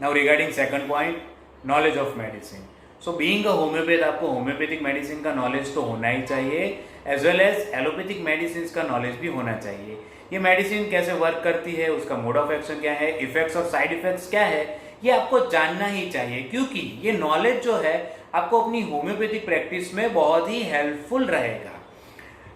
Now regarding second point, knowledge of medicine. So being a homeopath आपको homeopathic medicine का knowledge तो होना ही चाहिए, as well as allopathic medicine का नॉलेज भी होना चाहिए। ये मेडिसिन कैसे वर्क करती है, उसका मोड ऑफ एक्शन क्या है, इफेक्ट्स और साइड इफेक्ट्स क्या है, ये आपको जानना ही चाहिए, क्योंकि ये नॉलेज जो है आपको अपनी होम्योपैथिक प्रैक्टिस में बहुत ही हेल्पफुल रहेगा।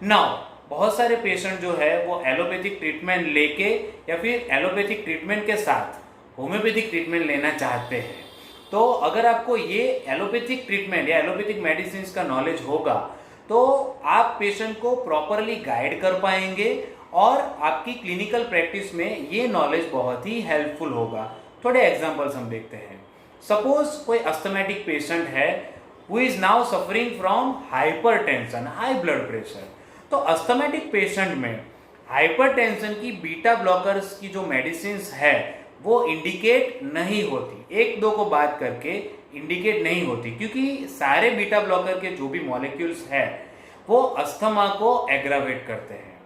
नाउ बहुत सारे पेशेंट जो है वो एलोपैथिक ट्रीटमेंट लेके या फिर एलोपैथिक ट्रीटमेंट के साथ होम्योपैथिक ट्रीटमेंट लेना चाहते हैं। तो अगर आपको ये एलोपैथिक ट्रीटमेंट या एलोपैथिक मेडिसिन का नॉलेज होगा तो आप पेशेंट को प्रॉपरली गाइड कर पाएंगे और आपकी क्लिनिकल प्रैक्टिस में ये नॉलेज बहुत ही हेल्पफुल होगा। थोड़े एग्जांपल्स हम देखते हैं। सपोज कोई अस्थमैटिक पेशेंट है who is now suffering from hypertension, high blood pressure. तो अस्थमैटिक पेशेंट में हाइपरटेंशन की बीटा ब्लॉकर्स की जो मेडिसिन है वो इंडिकेट नहीं होती, एक दो को बात करके इंडिकेट नहीं होती, क्योंकि सारे बीटा ब्लॉकर के जो भी मॉलिक्यूल्स है वो अस्थमा को एग्रावेट करते हैं।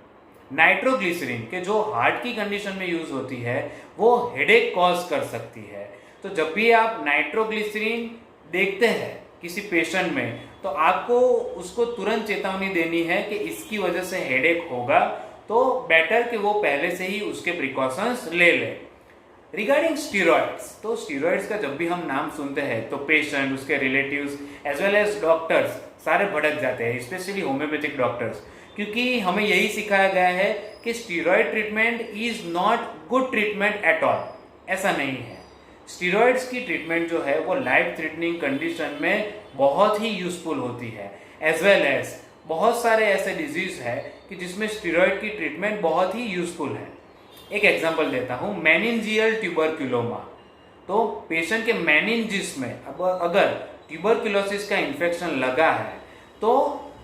नाइट्रोग्लिसरीन के जो हार्ट की कंडीशन में यूज होती है वो हेडेक कॉज कर सकती है। तो जब भी आप नाइट्रोग्लिसरीन देखते हैं किसी पेशेंट में तो आपको उसको तुरंत चेतावनी देनी है कि इसकी वजह से हेडेक होगा, तो बेटर कि वो पहले से ही उसके प्रिकॉशंस ले ले। रिगार्डिंग स्टीरॉइड्स, तो स्टीरॉइड्स का जब भी हम नाम सुनते हैं तो पेशेंट, उसके relatives as well as doctors सारे भड़क जाते हैं, स्पेशली होम्योपैथिक डॉक्टर्स, क्योंकि हमें यही सिखाया गया है कि steroid treatment is not good treatment at all. ऐसा नहीं है। स्टीरॉइड्स की ट्रीटमेंट जो है वो लाइफ थ्रेटनिंग कंडीशन में बहुत ही यूजफुल होती है, एज वेल एज बहुत सारे ऐसे डिजीज है कि जिसमें स्टीरॉइड की ट्रीटमेंट बहुत ही यूजफुल है। एक एग्जांपल देता हूं, मेनिंजियल ट्यूबरक्यूलोमा। तो पेशेंट के मेनिंजिस में अब अगर ट्यूबरक्यूलोसिस का इन्फेक्शन लगा है तो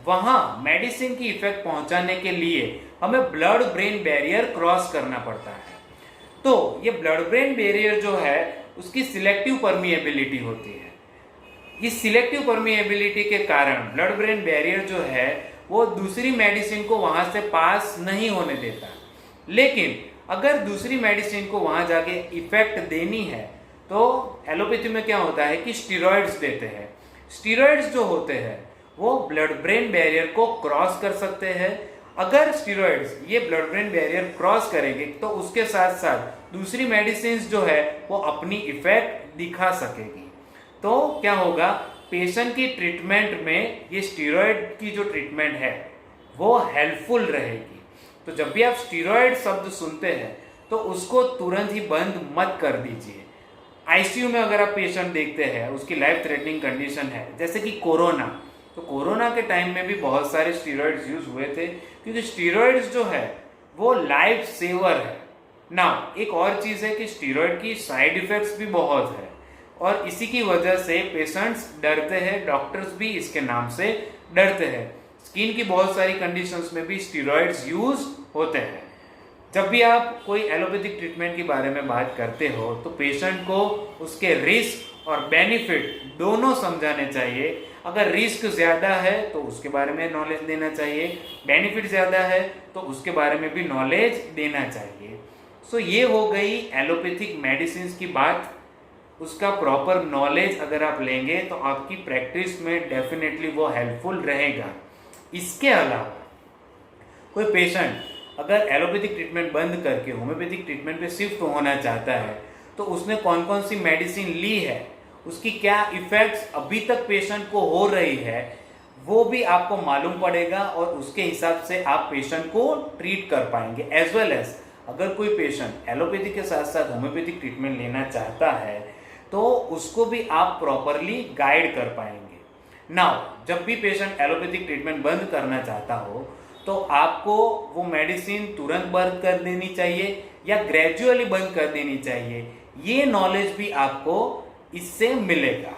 वहां मेडिसिन की इफेक्ट पहुंचाने के लिए हमें ब्लड ब्रेन बैरियर क्रॉस करना पड़ता है। तो ये ब्लड ब्रेन बैरियर जो है उसकी सिलेक्टिव परमिएबिलिटी होती है। इस सिलेक्टिव परमिएबिलिटी के कारण ब्लड ब्रेन बैरियर जो है वो दूसरी मेडिसिन को वहां से पास नहीं होने देता। लेकिन अगर दूसरी मेडिसिन को वहां जाके इफेक्ट देनी है तो एलोपैथी में क्या होता है कि स्टीरॉइड्स देते हैं। स्टीरॉइड्स जो होते हैं वो ब्लड ब्रेन बैरियर को क्रॉस कर सकते हैं। अगर स्टीरॉइड्स ये ब्लड ब्रेन बैरियर क्रॉस करेंगे तो उसके साथ साथ दूसरी मेडिसिन जो है वो अपनी इफेक्ट दिखा सकेगी। तो क्या होगा, पेशेंट की ट्रीटमेंट में ये स्टीरॉइड की जो ट्रीटमेंट है वो हेल्पफुल रहेगी। तो जब भी आप स्टीरॉइड शब्द सुनते हैं तो उसको तुरंत ही बंद मत कर दीजिए। आईसीयू में अगर आप पेशेंट देखते हैं, उसकी लाइफ थ्रेटनिंग कंडीशन है, जैसे कि कोरोना, तो कोरोना के टाइम में भी बहुत सारे स्टीरॉइड्स यूज हुए थे, क्योंकि स्टीरॉइड्स जो है वो लाइफ सेवर है। नाउ एक और चीज है कि स्टीरॉइड की साइड इफेक्ट्स भी बहुत है और इसी की वजह से पेशेंट्स डरते हैं, डॉक्टर्स भी इसके नाम से डरते हैं। स्किन की बहुत सारी कंडीशंस में भी स्टीरॉइड्स यूज होते हैं। जब भी आप कोई एलोपैथिक ट्रीटमेंट के बारे में बात करते हो तो पेशेंट को उसके रिस्क और बेनिफिट दोनों समझाने चाहिए। अगर रिस्क ज़्यादा है तो उसके बारे में नॉलेज देना चाहिए, बेनिफिट ज़्यादा है तो उसके बारे में भी नॉलेज देना चाहिए। सो ये हो गई एलोपैथिक मेडिसिन की बात। उसका प्रॉपर नॉलेज अगर आप लेंगे तो आपकी प्रैक्टिस में डेफिनेटली वो हेल्पफुल रहेगा। इसके अलावा कोई पेशेंट अगर एलोपैथिक ट्रीटमेंट बंद करके होम्योपैथिक ट्रीटमेंट पे शिफ्ट होना चाहता है तो उसने कौन कौन सी मेडिसिन ली है, उसकी क्या इफेक्ट्स अभी तक पेशेंट को हो रही है, वो भी आपको मालूम पड़ेगा और उसके हिसाब से आप पेशेंट को ट्रीट कर पाएंगे। एज वेल एज अगर कोई पेशेंट एलोपैथी के साथ साथ होम्योपैथिक ट्रीटमेंट लेना चाहता है तो उसको भी आप प्रॉपरली गाइड कर पाएंगे। नाउ जब भी पेशेंट एलोपैथिक ट्रीटमेंट बंद करना चाहता हो तो आपको वो मेडिसिन तुरंत बंद कर देनी चाहिए या ग्रेजुअली बंद कर देनी चाहिए, ये नॉलेज भी आपको इससे मिलेगा।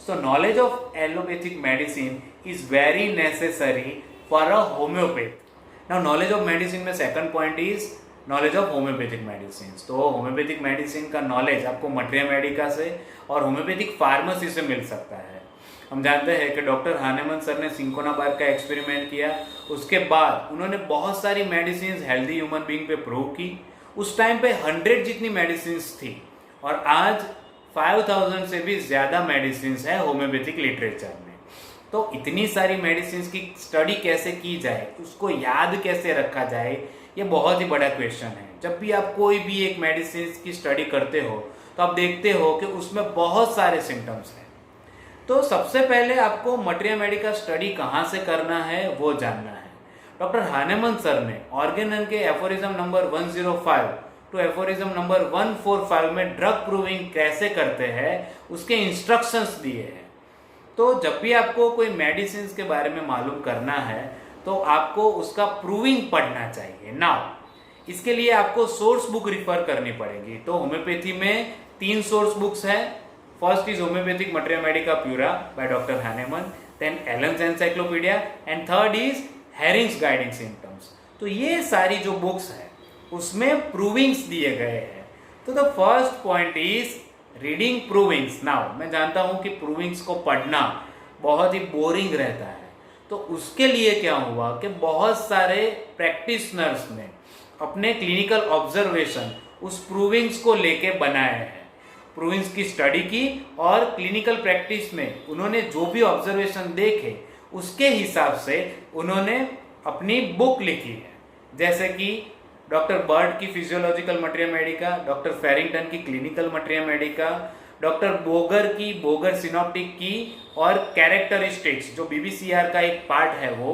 So knowledge of allopathic medicine is very necessary for a homeopath. Now knowledge of medicine में second point is knowledge of homeopathic medicine. तो होम्योपैथिक मेडिसिन का नॉलेज आपको मटेरिया मेडिका से और होम्योपैथिक फार्मेसी से मिल सकता है। हम जानते हैं कि डॉक्टर हानेमन सर ने सिंकोनाबार का एक्सपेरिमेंट किया, उसके बाद उन्होंने बहुत सारी मेडिसिन हेल्दी ह्यूमन बीइंग पे प्रूव की। उस टाइम पे 100 जितनी मेडिसिन थी और आज 5000 से भी ज़्यादा मेडिसिन है होम्योपैथिक लिटरेचर में। तो इतनी सारी मेडिसिन की स्टडी कैसे की जाए, उसको याद कैसे रखा जाए, ये बहुत ही बड़ा क्वेश्चन है। जब भी आप कोई भी एक मेडिसिन की स्टडी करते हो तो आप देखते हो कि उसमें बहुत सारे सिम्टम्स हैं। तो सबसे पहले आपको मटेरिया मेडिका स्टडी कहाँ से करना है वो जानना है। डॉक्टर हानेमन सर ने ऑर्गेनन के aphorism number 105 to aphorism number 145 में ड्रग प्रूविंग कैसे करते हैं उसके इंस्ट्रक्शंस दिए हैं। तो जब भी आपको कोई मेडिसिन के बारे में मालूम करना है तो आपको उसका प्रूविंग पढ़ना चाहिए। नाउ इसके लिए आपको सोर्स बुक रिफर करनी पड़ेगी। तो होम्योपैथी में 3 सोर्स बुक्स हैं। First is homeopathic materia medica pura by doctor Hahnemann, then Allen's encyclopedia and third is Hering's guiding symptoms. तो ये सारी जो बुक्स है उसमें प्रूविंग्स दिए गए हैं। तो the first point is reading provings. Now मैं जानता हूं कि प्रूविंग्स को पढ़ना बहुत ही बोरिंग रहता है, तो उसके लिए क्या हुआ कि बहुत सारे प्रैक्टिशनर्स ने अपने क्लिनिकल ऑब्जर्वेशन उस प्रूविंग्स को लेके बनाए हैं। प्रूविंग्स की स्टडी की और क्लिनिकल प्रैक्टिस में उन्होंने जो भी ऑब्जर्वेशन देखे उसके हिसाब से उन्होंने अपनी बुक लिखी है। जैसे कि डॉक्टर बर्ड की फिजियोलॉजिकल मटेरिया मेडिका, डॉक्टर फेरिंगटन की clinical materia medica, doctor Bogar की बोगर सिनॉप्टिक की और कैरेक्टरिस्टिक्स जो बीबीसीआर का एक पार्ट है वो,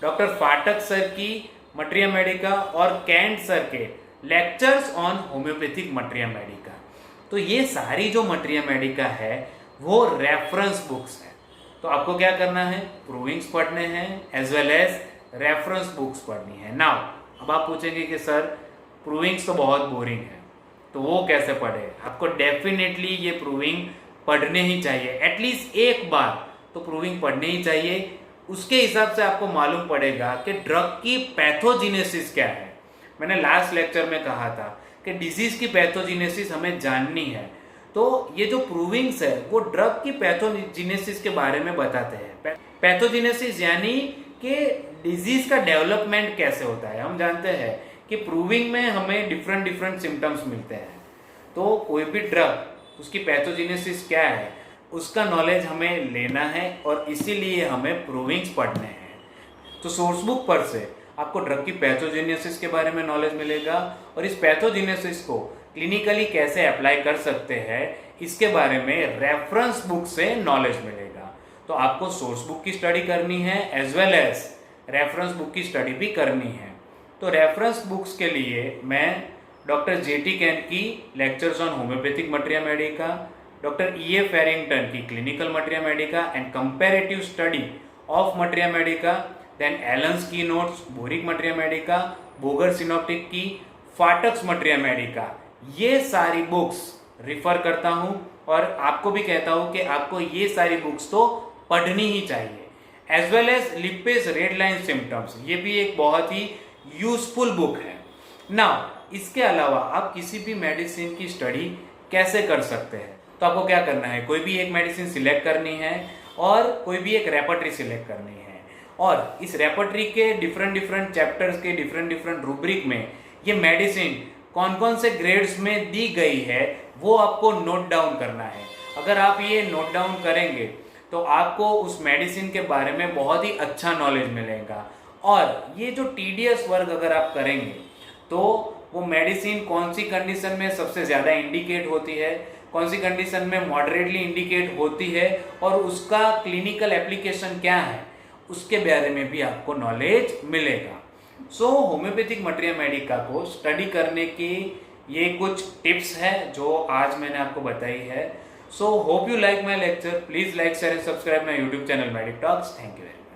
डॉक्टर फाटक सर की मटेरिया मेडिका और कैंट सर के lectures on homeopathic materia Medica. तो ये सारी जो मटेरिया मेडिका है वो रेफरेंस बुक्स है। तो आपको क्या करना है, प्रूविंग्स पढ़ने हैं as well as reference books पढ़नी है। नाउ अब आप पूछेंगे कि सर प्रूविंग्स तो बहुत बोरिंग है, तो वो कैसे पढ़े। आपको डेफिनेटली ये प्रूविंग पढ़ने ही चाहिए, एटलीस्ट एक बार तो प्रूविंग पढ़ने ही चाहिए। उसके हिसाब से आपको मालूम पड़ेगा कि ड्रग की पैथोजिनेसिस क्या है। मैंने लास्ट लेक्चर में कहा था कि डिजीज की पैथोजिनेसिस हमें जाननी है। तो ये जो प्रूविंग्स है वो ड्रग की पैथोजिनेसिस के बारे में बताते हैं। पैथोजिनेसिस यानी कि डिजीज का डेवलपमेंट कैसे होता है। हम जानते हैं कि प्रूविंग में हमें डिफरेंट सिम्टम्स मिलते हैं। तो कोई भी ड्रग उसकी पैथोजिनेसिस क्या है उसका नॉलेज हमें लेना है और इसीलिए हमें प्रूविंग्स पढ़ने हैं। तो सोर्स बुक पर से आपको ड्रग की पैथोजेनेसिस के बारे में नॉलेज मिलेगा और इस पैथोजेनेसिस को क्लिनिकली कैसे अप्लाई कर सकते हैं इसके बारे में रेफरेंस बुक से नॉलेज मिलेगा। तो आपको सोर्स बुक की स्टडी करनी है as well as reference book की स्टडी भी करनी है। तो रेफरेंस बुक्स के लिए मैं डॉक्टर जेटी कैंट की lectures on homeopathic materia medica, doctor E.A. Farrington की clinical materia medica and comparative study of materia medica, then Allen's की notes, Boericke materia medica, Boger synoptic की, फाटक्स मटेरिया मेडिका, ये सारी books refer करता हूं और आपको भी कहता हूं कि आपको ये सारी बुक्स तो पढ़नी ही चाहिए। As well as Lippe's red line symptoms, ये भी एक बहुत ही यूजफुल बुक है। नाउ इसके अलावा आप किसी भी मेडिसिन की स्टडी कैसे कर सकते हैं। तो आपको क्या करना है, कोई भी एक मेडिसिन सिलेक्ट करनी है और कोई भी एक रेपर्टरी सिलेक्ट करनी है और इस रेपर्टरी के डिफरेंट चैप्टर्स के डिफरेंट रूब्रिक में ये मेडिसिन कौन कौन से ग्रेड्स में दी गई है वो आपको नोट डाउन करना है। अगर आप ये नोट डाउन करेंगे तो आपको उस मेडिसिन के बारे में बहुत ही अच्छा नॉलेज मिलेगा। और ये जो टीडीएस वर्क अगर आप करेंगे तो वो मेडिसिन कौन सी कंडीशन में सबसे ज़्यादा इंडिकेट होती है, कौन सी कंडीशन में मॉडरेटली इंडिकेट होती है और उसका क्लिनिकल एप्लीकेशन क्या है उसके बारे में भी आपको नॉलेज मिलेगा। सो होम्योपैथिक मटेरिया मेडिका को स्टडी करने की ये कुछ टिप्स है जो आज मैंने आपको बताई है। So hope you like my lecture. Please like share and subscribe my YouTube channel medic talks. Thank you very much.